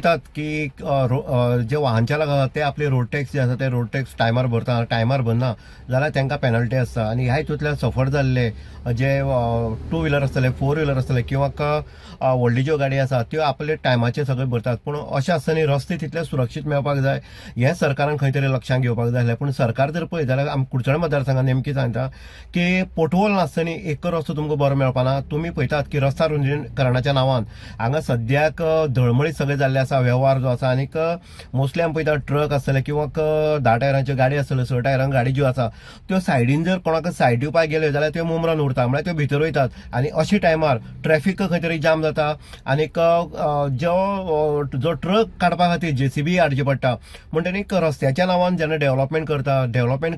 पळयतात की जे वाहन चालक आहात ते आपले रोड टॅक्स जे आसा ते रोड टॅक्स टायमार भरता, टायमार भरना जाल्यार तांकां पेनल्टी आसता. आनी ह्या हितूंतल्यान सफर जाल्ले जे टू व्हिलर आसतले, फोर व्हिलर आसतले किंवा व्हडली ज्यो गाडी आसा त्यो आपले टायमाचे सगळे भरतात. पूण अशें आसतना रस्ते तितले सुरक्षीत मेळपाक जाय हें सरकारान खंय तरी लक्षांत घेवपाक जाय आसलें. पूण सरकार जर पळयत जाल्यार आमी कुडचड्या मतदारसंघात नेमकी सांगता की पोटहोल नासतना एक रस्तो तुमकां बरो मेळपाना. तुमी पळयतात की रस्ता रुंदीकरणाच्या नांवान हांगा सद्याक धळमळीत सगळे जाल्ले आसा वेव्हार जो आसा. आनीक मोस्टली आमी पळयता ट्रक आसतले किंवा 10 टायरांच्यो गाडी आसतल्यो, 6 टायरांच्यो गाडी ज्यो आसा त्यो सायडीन जर कोणाक सायड दिवपाक गेल्यो जाल्यार त्यो मुमरान उरता, म्हळ्यार त्यो भितर वयतात आनी अशा टायमार ट्रॅफिक खंय तरी जाम जाता. आनीक जो ट्रक काडपा खातीर JCB हाडची पडटा. म्हणटकीर रस्त्याच्या नांवान जेन्ना डेव्हलपमेंट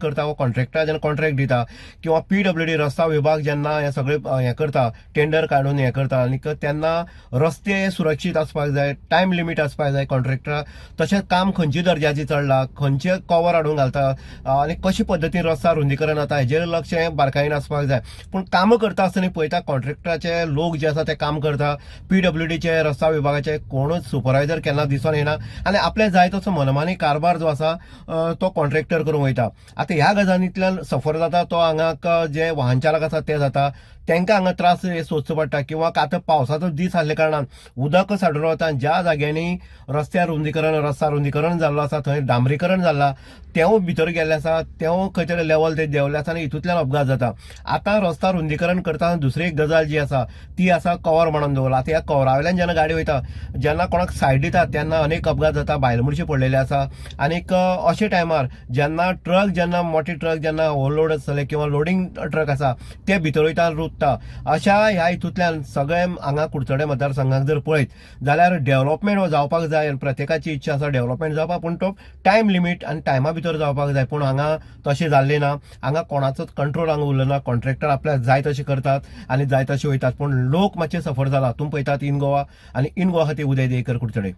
करता वो कॉन्ट्रॅक्टर जेन्ना कॉन्ट्रॅक्ट दिता किंवा PWD रस्ता विभाग जेन्ना हे सगळे हें करता, टेंडर काडून हें करता, आनीक तेन्ना रस्ते सुरक्षीत आसपाक जाय, टायम लिमीट आसपाक जाय कॉन्ट्रॅक्टरा. तशेंच काम खंयची दर्ज्याची चडला, खंयचे कवर हाडून घालता आनी कशे पद्दतीन रस्ता रुंदीकरण जाता हेजेर लक्ष हें बारकायेन आसपाक जाय. पूण कामां करता आसतना पळयता कॉन्ट्रॅक्टराचे लोक जे आसा ते काम करता, PWDचे रस्ता विभागाचे कोणूच सुपरवायझर केन्ना दिसून येना आनी आपले जाय तसो मनमानी कारभार जो आसा तो कॉन्ट्रॅक्टर करूंक वयता. आतां ह्या गजालींतल्यान सफर जाता तो हांगा जे वाहन चालक आसा ते जाता, तांकां हांगा त्रास सोंसचो पडटा. किंवा आतां पावसाचो दीस आसल्या कारणान उदक साडून वता. ज्या जाग्यांनी रस्ता रुंदीकरण जाल्लो आसा थंय डांबरीकरण जाल्ला तेवूय भितर गेल्ले आसा, तेवूय खंय तरी लेवल ते देंवल्ले आसा आनी हितूंतल्यान अपघात जाता. आतां रस्ता रुंदीकरण करतना दुसरी एक गजाल जी आसा ती आसा कवर म्हणून दवरला. आतां ह्या कवरा वयल्यान जेन्ना गाडी वयता, जेन्ना कोणाक सायड दिता तेन्ना अनेक अपघात जाता, बायलमुडशी पडलेले आसा. आनीक अशे टायमार जेन्ना मोठे ट्रक जेन्ना ओव्हरलोड आसतले किंवा लोडिंग ट्रक आसा ते भितर वयता रुतता. अशा ह्या हितूंतल्यान सगळे हांगा कुडचड्या मतदारसंघाक जर पळयत जाल्यार डेव्हलपमेंट जावपाक जाय, प्रत्येकाची इच्छा आसा डेव्हलपमेंट जावपाक, पूण तो टायम लिमीट आनी टायमा भितर जावपाक जाय. पूण हांगा तशें जाल्लें ना. हांगा कोणाचोच कंट्रोल हांगा उरलो ना. कॉन्ट्रॅक्टर आपल्याक जाय तशें करतात आनी जाय तशें वयतात. पूण लोक मातशे सफर जाला. तुमी पळयतात इन गोवा आनी इन गोवा खातीर उदय देयकर कुडचडे.